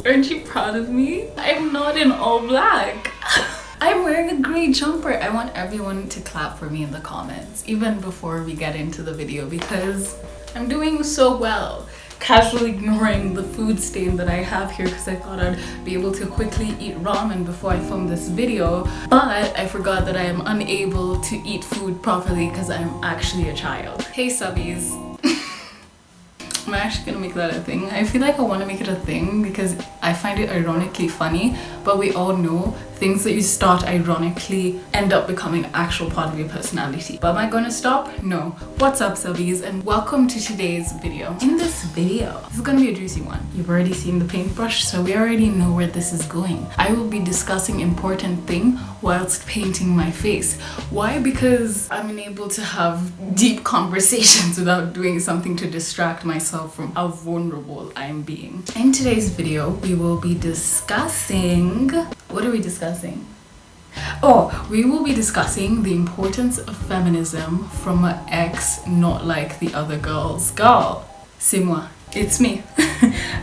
Aren't you proud of me? I'm not in all black. I'm wearing a grey jumper. I want everyone to clap for me in the comments, even before we get into the video, because I'm doing so well. Casually ignoring the food stain that I have here because I thought I'd be able to quickly eat ramen before I film this video, but I forgot that I am unable to eat food properly because I'm actually a child. Hey subbies. I'm actually gonna make that a thing. I feel like I want to make it a thing because I find it ironically funny, but we all know things that you start ironically end up becoming an actual part of your personality. But am I gonna stop? No. What's up subbies, and welcome to today's video. In this video, this is gonna be a juicy one. You've already seen the paintbrush, so we already know where this is going. I will be discussing important thing whilst painting my face. Why? Because I'm unable to have deep conversations without doing something to distract myself from how vulnerable I'm being. In today's video, we will be discussing... What are we discussing? Oh, we will be discussing the importance of feminism from an ex not like the other girls. Girl, c'est moi. It's me.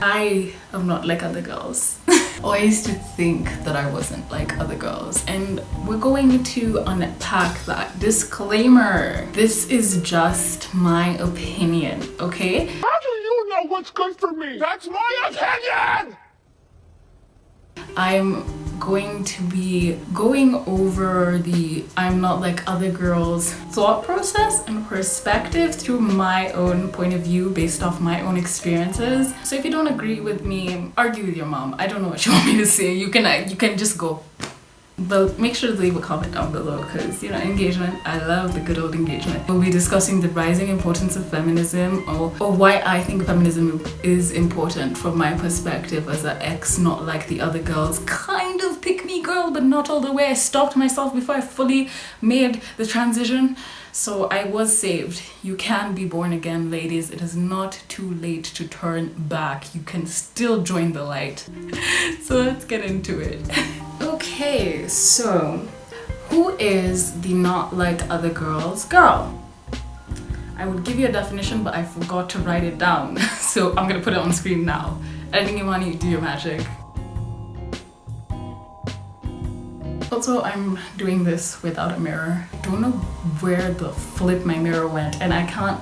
I am not like other girls. I used to think that I wasn't like other girls, and we're going to unpack that. Disclaimer, this is just my opinion, okay? How do you know what's good for me? That's my opinion! I'm going to be going over the I'm not like other girls thought process and perspective through my own point of view based off my own experiences. So if you don't agree with me, argue with your mom. I don't know what you want me to say. You can just go. But make sure to leave a comment down below because, you know, engagement. I love the good old engagement. We'll be discussing the rising importance of feminism or why I think feminism is important from my perspective as an ex, not like the other girls. Kind of pick me girl, but not all the way. I stopped myself before I fully made the transition. So I was saved. You can be born again, ladies. It is not too late to turn back. You can still join the light. So let's get into it. Okay, so who is the not like other girls girl? I would give you a definition, but I forgot to write it down. So I'm gonna put it on screen now. Editing money, do your magic. Also, I'm doing this without a mirror. Don't know where the flip my mirror went, and I can't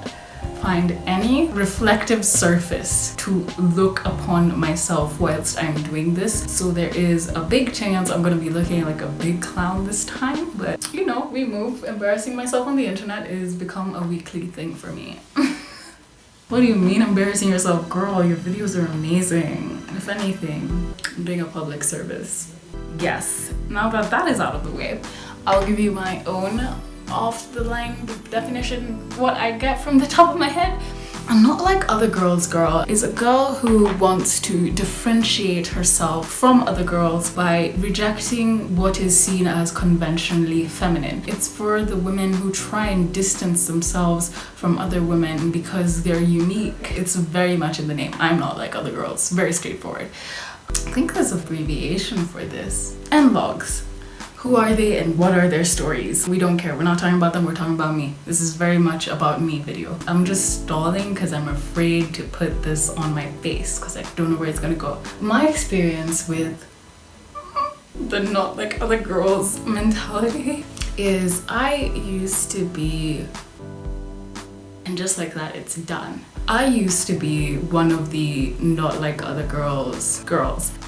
find any reflective surface to look upon myself whilst I'm doing this. So there is a big chance I'm gonna be looking like a big clown this time, but you know, we move. Embarrassing myself on the internet is become a weekly thing for me. What do you mean embarrassing yourself? Girl, your videos are amazing. If anything, I'm doing a public service. Yes, now that that is out of the way, I'll give you my own off the line definition. What I get from the top of my head. I'm not like other girls girl is a girl who wants to differentiate herself from other girls by rejecting what is seen as conventionally feminine. It's for the women who try and distance themselves from other women because they're unique. It's very much in the name. I'm not like other girls. Very straightforward. I think there's an abbreviation for this. N-logs. Who are they and what are their stories? We don't care. We're not talking about them. We're talking about me. This is very much about me video. I'm just stalling because I'm afraid to put this on my face because I don't know where it's gonna go. My experience with the not like other girls mentality is I used to be, and just like that, it's done. I used to be one of the not like other girls.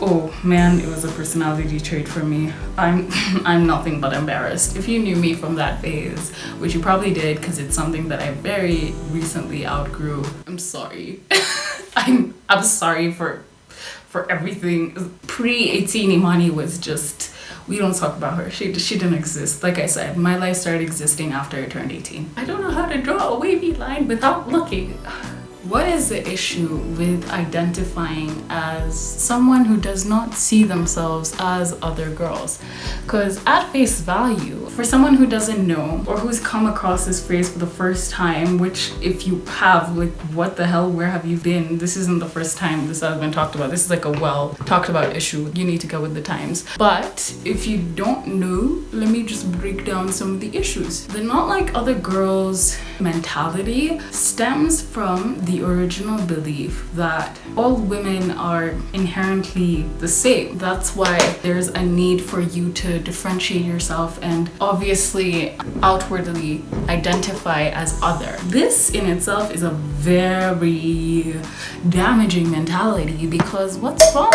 Oh man, it was a personality trait for me. I'm nothing but embarrassed. If you knew me from that phase, which you probably did because it's something that I very recently outgrew, I'm sorry. I'm sorry for everything. Pre-18 Imani was just, we don't talk about her. She didn't exist. Like I said, my life started existing after I turned 18. I don't know how to draw a wavy line without looking. What is the issue with identifying as someone who does not see themselves as other girls? Because at face value, for someone who doesn't know or who's come across this phrase for the first time, which if you have, like, what the hell, where have you been? This isn't the first time this has been talked about. This is like a well talked about issue. You need to go with the times. But if you don't know, let me just break down some of the issues. The not like other girls mentality stems from the original belief that all women are inherently the same. That's why there's a need for you to differentiate yourself and obviously outwardly identify as other. This in itself is a very damaging mentality, because what's wrong?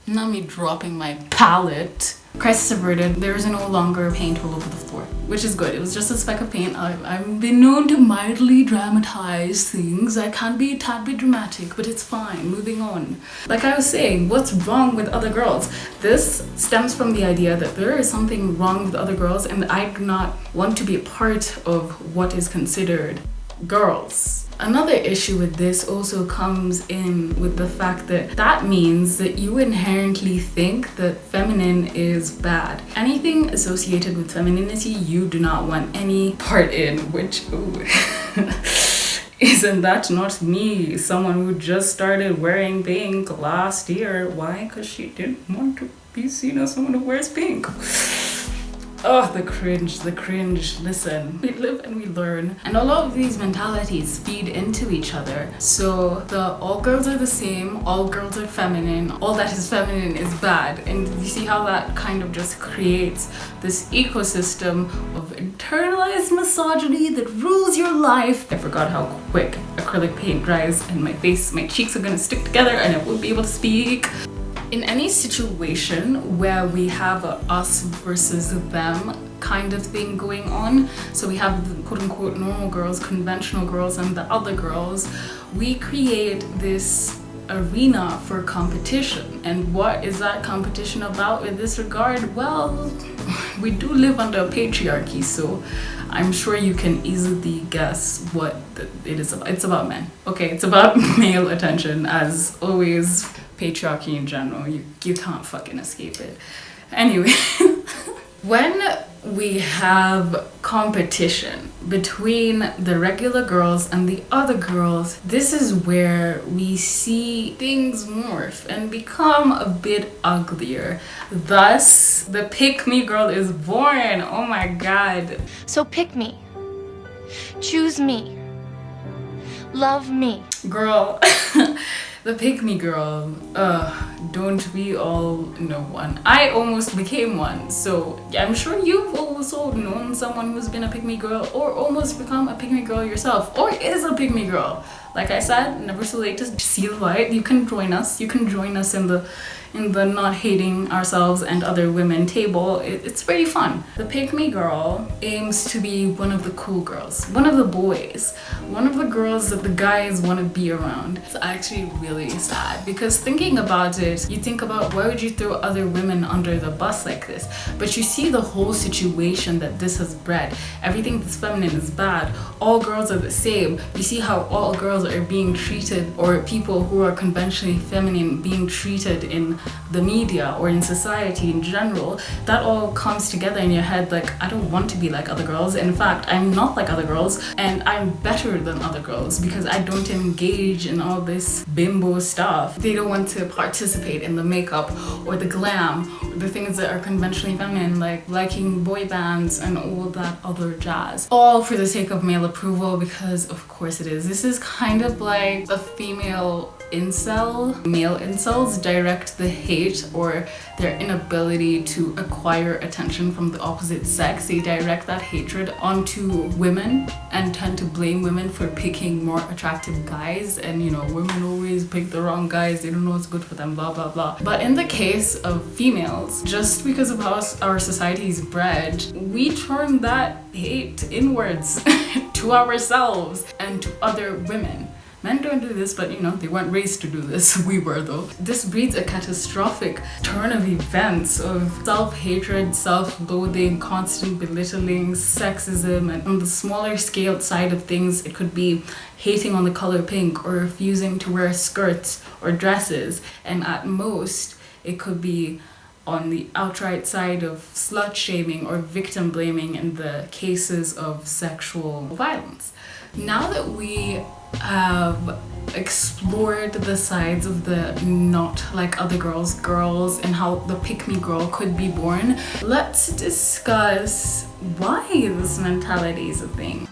Not me dropping my palette. Crisis averted. There is no longer paint all over the floor, which is good. It was just a speck of paint. I've been known to mildly dramatize things. I can be a tad bit dramatic, but it's fine. Moving on. Like I was saying, what's wrong with other girls? This stems from the idea that there is something wrong with other girls, and I do not want to be a part of what is considered girls. Another issue with this also comes in with the fact that that means that you inherently think that feminine is bad. Anything associated with femininity you do not want any part in, which, ooh, isn't that not me? Someone who just started wearing pink last year. Why? Because she didn't want to be seen as someone who wears pink. Oh, the cringe. Listen, we live and we learn. And a lot of these mentalities feed into each other. So the all girls are the same, all girls are feminine, all that is feminine is bad. And you see how that kind of just creates this ecosystem of internalized misogyny that rules your life. I forgot how quick acrylic paint dries, and my cheeks are gonna stick together and I won't be able to speak. In any situation where we have a us versus them kind of thing going on, so we have the quote-unquote normal girls, conventional girls, and the other girls, we create this arena for competition. And what is that competition about in this regard? Well, we do live under a patriarchy, so I'm sure you can easily guess what it is about. It's about men. Okay, it's about male attention, as always. Patriarchy in general, you can't fucking escape it. Anyway, when we have competition between the regular girls and the other girls, this is where we see things morph and become a bit uglier. Thus, the pick-me girl is born. Oh my god. So pick me. Choose me. Love me. Girl. The pick-me girl, don't we all know one? I almost became one, so I'm sure you've also known someone who's been a pick-me girl or almost become a pick-me girl yourself, or is a pick-me girl. Like I said, never too late to see the light. You can join us. You can join us in the not hating ourselves and other women table. It's very fun. The pick-me girl aims to be one of the cool girls, one of the boys, one of the girls that the guys want to be around. It's actually really sad, because thinking about it, you think about why would you throw other women under the bus like this? But you see the whole situation that this has bred. Everything that's feminine is bad. All girls are the same. You see how all girls are being treated, or people who are conventionally feminine being treated in the media or in society in general. That all comes together in your head like, I don't want to be like other girls. In fact, I'm not like other girls, and I'm better than other girls because I don't engage in all this bimbo stuff. They don't want to participate in the makeup or the glam, or the things that are conventionally feminine, like liking boy bands and all that other jazz. All for the sake of male approval, because of course it is. This is kind of like a female incel. Male incels direct the hate or their inability to acquire attention from the opposite sex. They direct that hatred onto women and tend to blame women for picking more attractive guys, and you know, women always pick the wrong guys, they don't know what's good for them, blah blah blah. But in the case of females, just because of how our society is bred, we turn that hate inwards to ourselves and to other women. Men don't do this, but you know, they weren't raised to do this. We were though. This breeds a catastrophic turn of events of self-hatred, self-loathing, constant belittling, sexism, and on the smaller scale side of things, it could be hating on the color pink or refusing to wear skirts or dresses, and at most, it could be on the outright side of slut shaming or victim blaming in the cases of sexual violence. Now that we have explored the sides of the not like other girls and how the pick-me girl could be born, let's discuss why this mentality is a thing.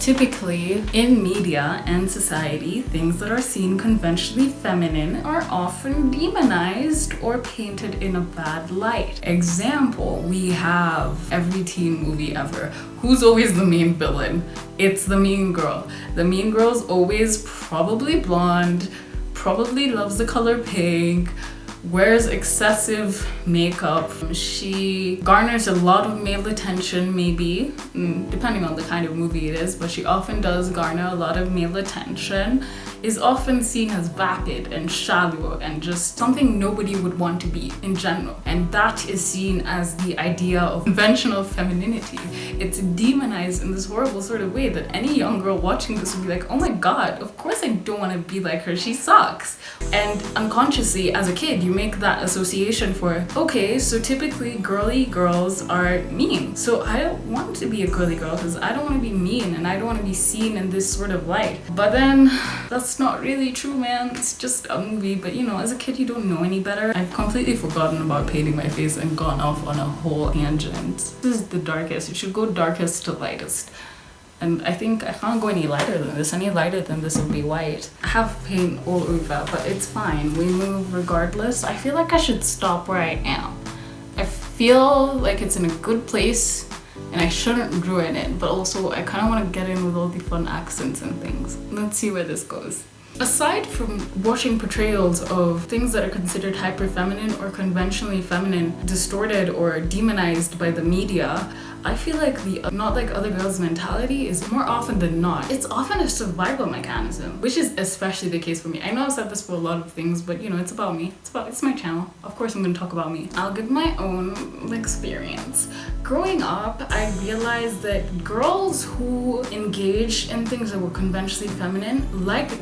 Typically, in media and society, things that are seen conventionally feminine are often demonized or painted in a bad light. Example, we have every teen movie ever. Who's always the main villain? It's the mean girl. The mean girl's always probably blonde, probably loves the color pink, wears excessive makeup. She garners a lot of male attention, maybe, depending on the kind of movie it is, but she often does garner a lot of male attention, is often seen as vapid and shallow and just something nobody would want to be in general. And that is seen as the idea of conventional femininity. It's demonized in this horrible sort of way that any young girl watching this would be like, oh my god, of course I don't want to be like her, she sucks. And unconsciously, as a kid, you make that association for, okay, so typically girly girls are mean. So I don't want to be a girly girl because I don't want to be mean and I don't want to be seen in this sort of light. But then that's not really true, man. It's just a movie. But you know, as a kid, you don't know any better. I've completely forgotten about painting my face and gone off on a whole tangent. This is the darkest. It should go darkest to lightest. And I think I can't go any lighter than this. Any lighter than this would be white. I have paint all over, but it's fine. We move regardless. I feel like I should stop where I am. I feel like it's in a good place and I shouldn't ruin it, but also I kind of want to get in with all the fun accents and things. Let's see where this goes. Aside from watching portrayals of things that are considered hyper-feminine or conventionally feminine distorted or demonized by the media, I feel like the not like other girls mentality is more often than not, it's often a survival mechanism, which is especially the case for me. I know I've said this for a lot of things, but you know, it's about me. It's my channel. Of course I'm gonna talk about me. I'll give my own experience. Growing up, I realized that girls who engaged in things that were conventionally feminine,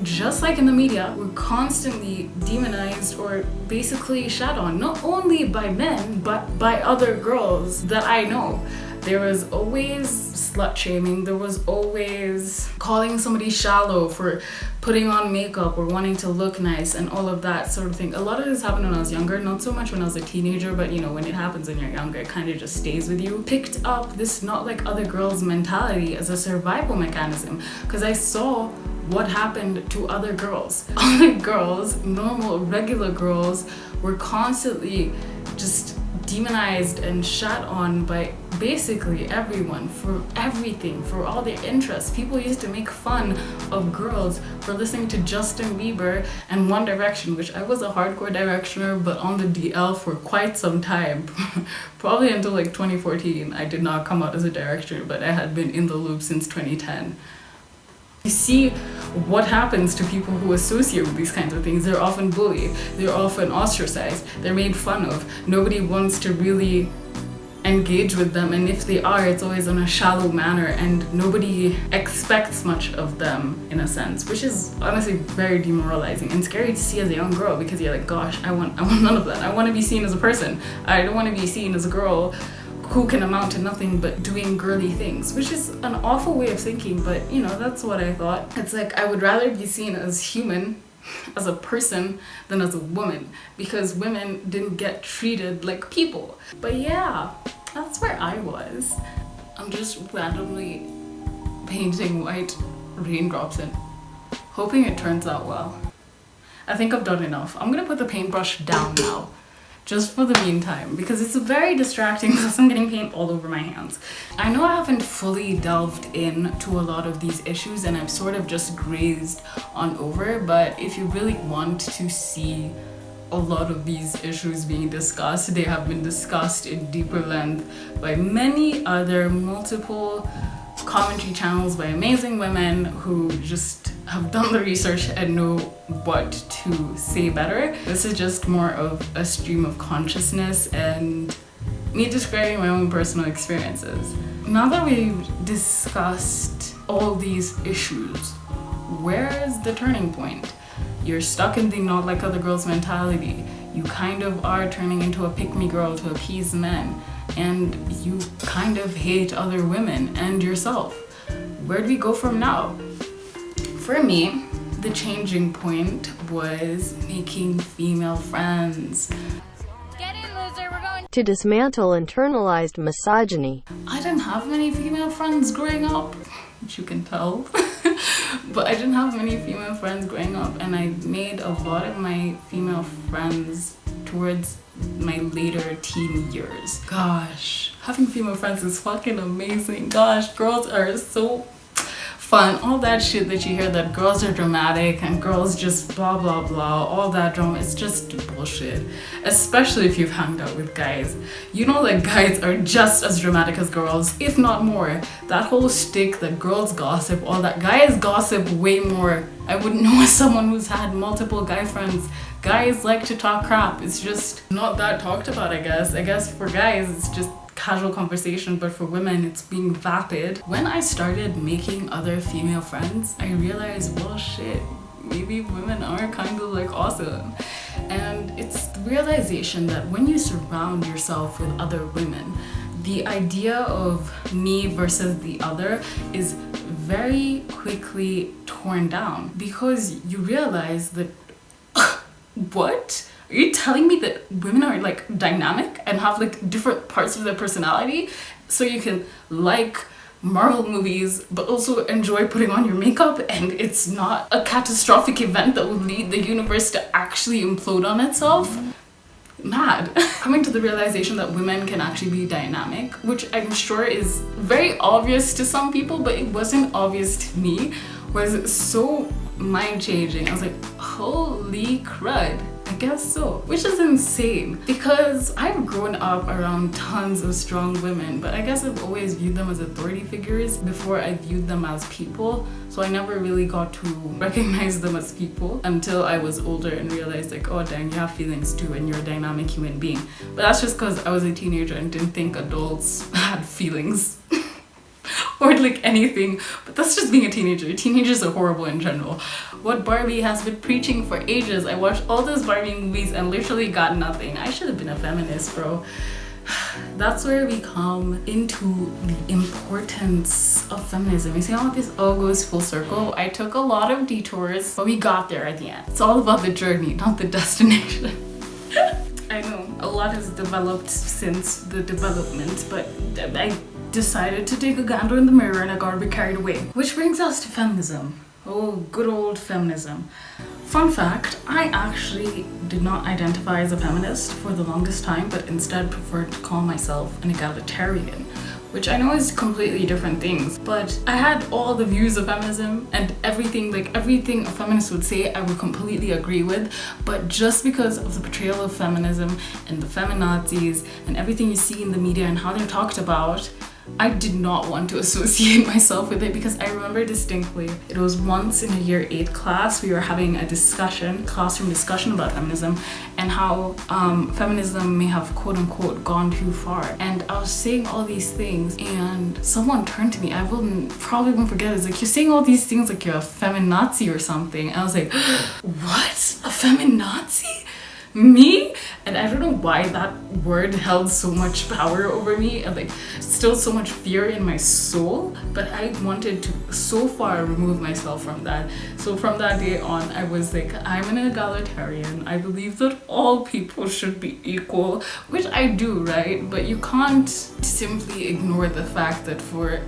just like in the media, were constantly demonized or basically shat on, not only by men, but by other girls that I know. There was always slut shaming, there was always calling somebody shallow for putting on makeup or wanting to look nice and all of that sort of thing. A lot of this happened when I was younger, not so much when I was a teenager, but you know, when it happens when you're younger, it kind of just stays with you. Picked up this not like other girls mentality as a survival mechanism because I saw what happened to other girls. Other girls, normal, regular girls, were constantly just demonized and shat on by basically everyone for everything, for all their interests. People used to make fun of girls for listening to Justin Bieber and One Direction, which I was a hardcore Directioner, but on the DL for quite some time. Probably until like 2014. I did not come out as a Directioner, but I had been in the loop since 2010. You see what happens to people who associate with these kinds of things. They're often bullied, they're often ostracized, they're made fun of. Nobody wants to really engage with them, and if they are, it's always in a shallow manner and nobody expects much of them in a sense, which is honestly very demoralizing and scary to see as a young girl because you're like, gosh, I want none of that. I want to be seen as a person. I don't want to be seen as a girl who can amount to nothing but doing girly things, which is an awful way of thinking, but you know, that's what I thought. It's like I would rather be seen as human, as a person, than as a woman, because women didn't get treated like people. But yeah, that's where I was. I'm just randomly painting white raindrops in, hoping it turns out well. I think I've done enough. I'm gonna put the paintbrush down now, just for the meantime, because it's very distracting because I'm getting paint all over my hands. I know I haven't fully delved into a lot of these issues and I've sort of just grazed on over, but if you really want to see a lot of these issues being discussed, they have been discussed in deeper length by many other multiple commentary channels by amazing women who just have done the research and know what to say better. This is just more of a stream of consciousness and me describing my own personal experiences. Now that we've discussed all these issues, where's the turning point? You're stuck in the not like other girls mentality. You kind of are turning into a pick-me girl to appease men, and you kind of hate other women and yourself. Where do we go from now? For me, the changing point was making female friends. Get in, loser, we're going. to dismantle internalized misogyny. I didn't have many female friends growing up, which you can tell. But I didn't have many female friends growing up, and I made a lot of my female friends towards my later teen years. Gosh, having female friends is fucking amazing. Gosh, girls are so fun. All that shit that you hear that girls are dramatic and girls just blah blah blah, all that drama, it's just bullshit. Especially if you've hanged out with guys. You know that guys are just as dramatic as girls, if not more. That whole shtick that girls gossip, all that, guys gossip way more. I wouldn't know as someone who's had multiple guy friends. Guys like to talk crap. It's just not that talked about, I guess. I guess for guys it's just casual conversation, but for women it's being vapid. When I started making other female friends, I realized, well shit, maybe women are kind of like awesome. And it's the realization that when you surround yourself with other women, the idea of me versus the other is very quickly torn down, because you realize that what? Are you telling me that women are like dynamic and have like different parts of their personality? So you can like Marvel movies but also enjoy putting on your makeup, and it's not a catastrophic event that will lead the universe to actually implode on itself? Mad. Coming to the realization that women can actually be dynamic, which I'm sure is very obvious to some people, but it wasn't obvious to me, was so mind-changing. I was like, holy crud. I guess so. Which is insane, because I've grown up around tons of strong women, but I guess I've always viewed them as authority figures before I viewed them as people. So I never really got to recognize them as people until I was older and realized like, oh dang, you have feelings too and you're a dynamic human being. But that's just because I was a teenager and didn't think adults had feelings. Or like anything, but that's just being a teenager. Teenagers are horrible in general. What Barbie has been preaching for ages. I watched all those Barbie movies and literally got nothing. I should have been a feminist, bro. That's where we come into the importance of feminism. You see how this all goes full circle? I took a lot of detours, but we got there at the end. It's all about the journey, not the destination. I know a lot has developed since the development, but I decided to take a gander in the mirror and I got a bit carried away. Which brings us to feminism. Oh, good old feminism. Fun fact, I actually did not identify as a feminist for the longest time, but instead preferred to call myself an egalitarian, which I know is completely different things, but I had all the views of feminism and everything a feminist would say I would completely agree with, but just because of the portrayal of feminism and the feminazis and everything you see in the media and how they're talked about, I did not want to associate myself with it, because I remember distinctly, it was once in a year 8 class, we were having a classroom discussion about feminism and how feminism may have quote unquote gone too far. And I was saying all these things and someone turned to me, I probably won't forget, it's like, you're saying all these things like you're a feminazi or something. And I was like, what? A feminazi? Me? And I don't know why that word held so much power over me and like still so much fear in my soul, but I wanted to so far remove myself from that. So from that day on, I was like, I'm an egalitarian. I believe that all people should be equal, which I do, right? But you can't simply ignore the fact that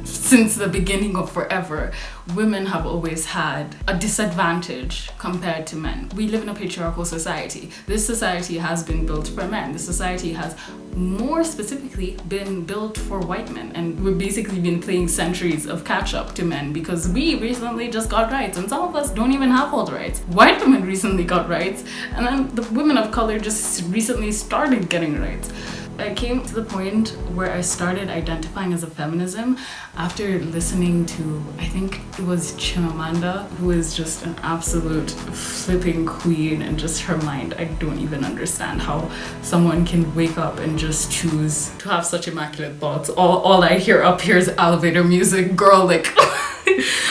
since the beginning of forever, women have always had a disadvantage compared to men. We live in a patriarchal society. This society has been built for men. This society has more specifically been built for white men, and we've basically been playing centuries of catch up to men because we recently just got rights, and some of us don't even have all the rights. White women recently got rights, and then the women of color just recently started getting rights. I came to the point where I started identifying as a feminism after listening to, I think it was Chimamanda, who is just an absolute flipping queen, and just her mind. I don't even understand how someone can wake up and just choose to have such immaculate thoughts. All I hear up here is elevator music, girl, like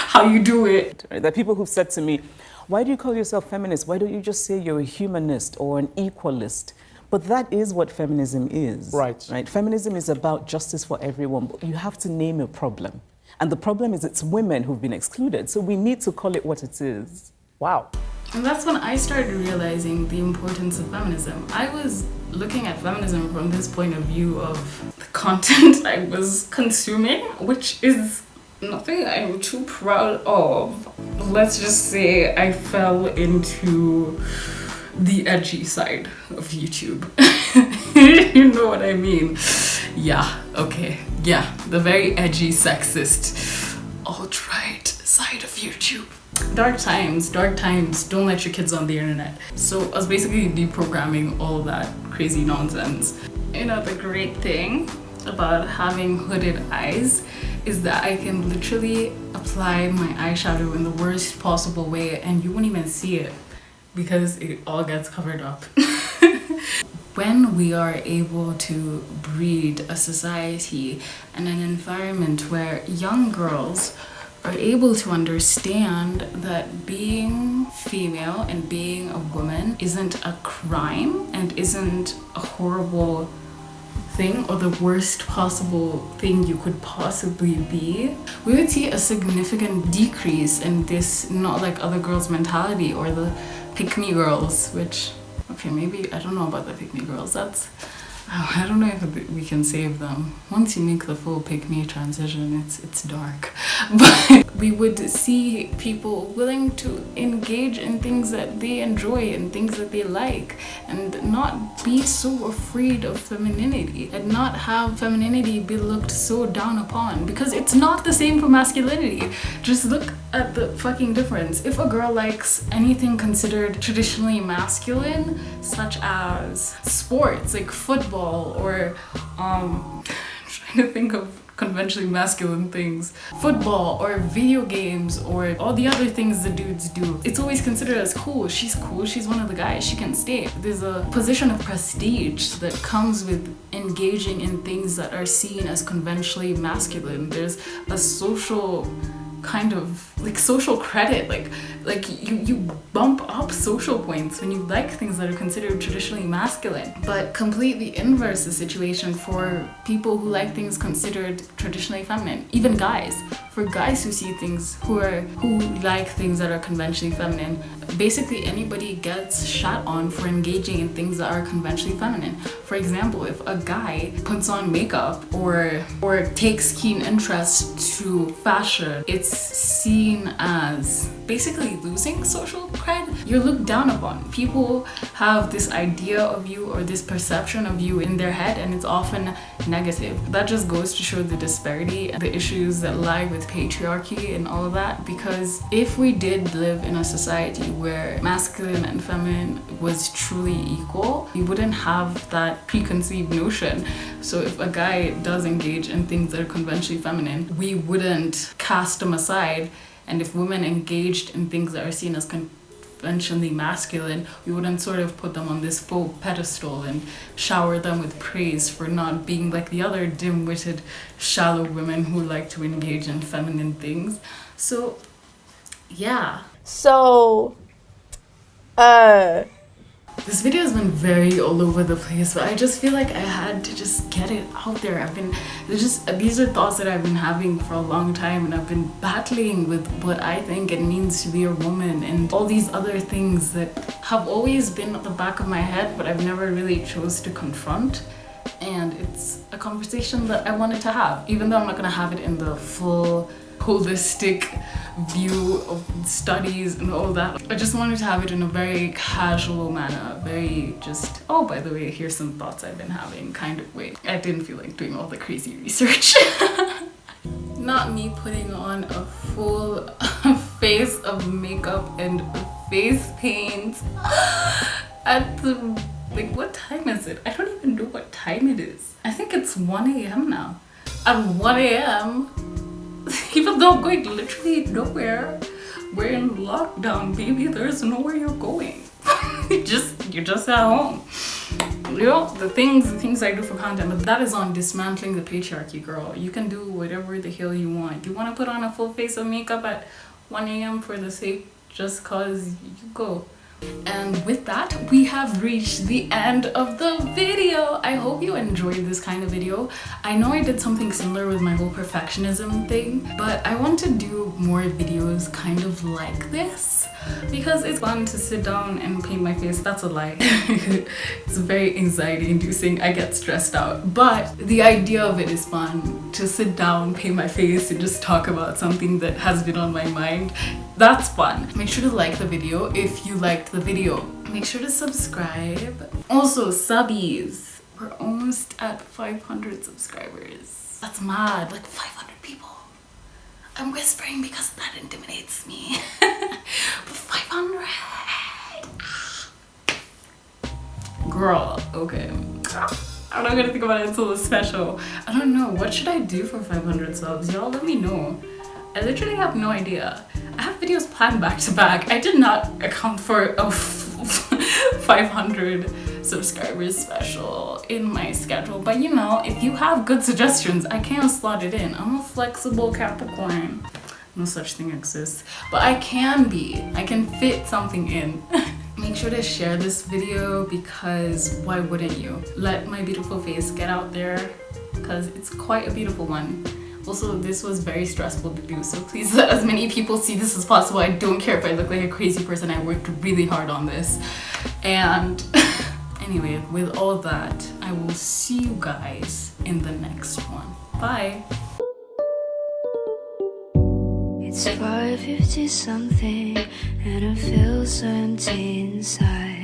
how you do it. There are people who've said to me, why do you call yourself feminist? Why don't you just say you're a humanist or an equalist? But that is what feminism is. Right. Feminism is about justice for everyone, but you have to name a problem. And the problem is it's women who've been excluded, so we need to call it what it is. Wow. And that's when I started realizing the importance of feminism. I was looking at feminism from this point of view of the content I was consuming, which is nothing I'm too proud of. Let's just say I fell into the edgy side of YouTube. You know what I mean? Yeah, okay. Yeah, the very edgy, sexist, alt-right side of YouTube. Dark times, don't let your kids on the internet. So I was basically deprogramming all that crazy nonsense. You know, the great thing about having hooded eyes is that I can literally apply my eyeshadow in the worst possible way and you won't even see it because it all gets covered up. When we are able to breed a society and an environment where young girls are able to understand that being female and being a woman isn't a crime and isn't a horrible thing or the worst possible thing you could possibly be, we would see a significant decrease in this not like other girls mentality or the pick-me girls, which, okay, maybe, I don't know about the pick-me girls, I don't know if we can save them. Once you make the full pick-me transition, it's dark. But we would see people willing to engage in things that they enjoy and things that they like and not be so afraid of femininity and not have femininity be looked so down upon because it's not the same for masculinity. Just look at the fucking difference. If a girl likes anything considered traditionally masculine, such as sports like football or I'm trying to think of conventionally masculine things, football or video games or all the other things the dudes do, it's always considered as cool. She's cool, she's one of the guys, she can stay. There's a position of prestige that comes with engaging in things that are seen as conventionally masculine. There's a social kind of like social credit, like you bump up social points when you like things that are considered traditionally masculine. But completely inverse the situation for people who like things considered traditionally feminine. Even guys, for guys who see things who like things that are conventionally feminine, basically anybody gets shat on for engaging in things that are conventionally feminine. For example, if a guy puts on makeup or takes keen interest to fashion, it's seen as basically losing social cred. You're looked down upon. People have this idea of you or this perception of you in their head and it's often negative. That just goes to show the disparity and the issues that lie with patriarchy and all of that, because if we did live in a society where masculine and feminine was truly equal, we wouldn't have that preconceived notion. So if a guy does engage in things that are conventionally feminine, we wouldn't cast them aside. And if women engaged in things that are seen as conventionally masculine, we wouldn't sort of put them on this faux pedestal and shower them with praise for not being like the other dim-witted, shallow women who like to engage in feminine things. So, yeah. So, this video has been very all over the place, but I just feel like I had to just get it out there. These are thoughts that I've been having for a long time, and I've been battling with what I think it means to be a woman and all these other things that have always been at the back of my head, but I've never really chose to confront. And it's a conversation that I wanted to have, even though I'm not gonna have it in the full holistic view of studies and all that. I just wanted to have it in a very casual manner, very just, oh, by the way, here's some thoughts I've been having kind of way. I didn't feel like doing all the crazy research. Not me putting on a full face of makeup and face paint at the, like, what time is it? I don't even know what time it is. I think it's 1 a.m. now. At 1 a.m., even though I'm going literally nowhere, we're in lockdown, baby. There's nowhere you're going. You're just at home. You know, the things I do for content, but that is on dismantling the patriarchy, girl. You can do whatever the hell you want. You want to put on a full face of makeup at 1 a.m. for the sake, just cause you go. And with that, we have reached the end of the video. I hope you enjoyed this kind of video. I know I did something similar with my whole perfectionism thing, but I want to do more videos kind of like this because it's fun to sit down and paint my face. That's a lie. It's very anxiety inducing. I get stressed out, but the idea of it is fun, to sit down, paint my face, and just talk about something that has been on my mind. That's fun. Make sure to like the video if you liked the video. Make sure to subscribe. Also, subbies. We're almost at 500 subscribers. That's mad, like 500 people. I'm whispering because that intimidates me. But 500! Girl, okay. I'm not gonna think about it until it's special. I don't know, what should I do for 500 subs? Y'all let me know. I literally have no idea. I have videos planned back to back. I did not account for a 500 subscribers special in my schedule, but you know, if you have good suggestions, I can slot it in. I'm a flexible Capricorn. No such thing exists, but I can fit something in. Make sure to share this video because why wouldn't you? Let my beautiful face get out there because it's quite a beautiful one. Also, this was very stressful to do, so please let as many people see this as possible. I don't care if I look like a crazy person. I worked really hard on this. And anyway, with all that, I will see you guys in the next one. Bye! It's 5:50 something and it feels empty inside.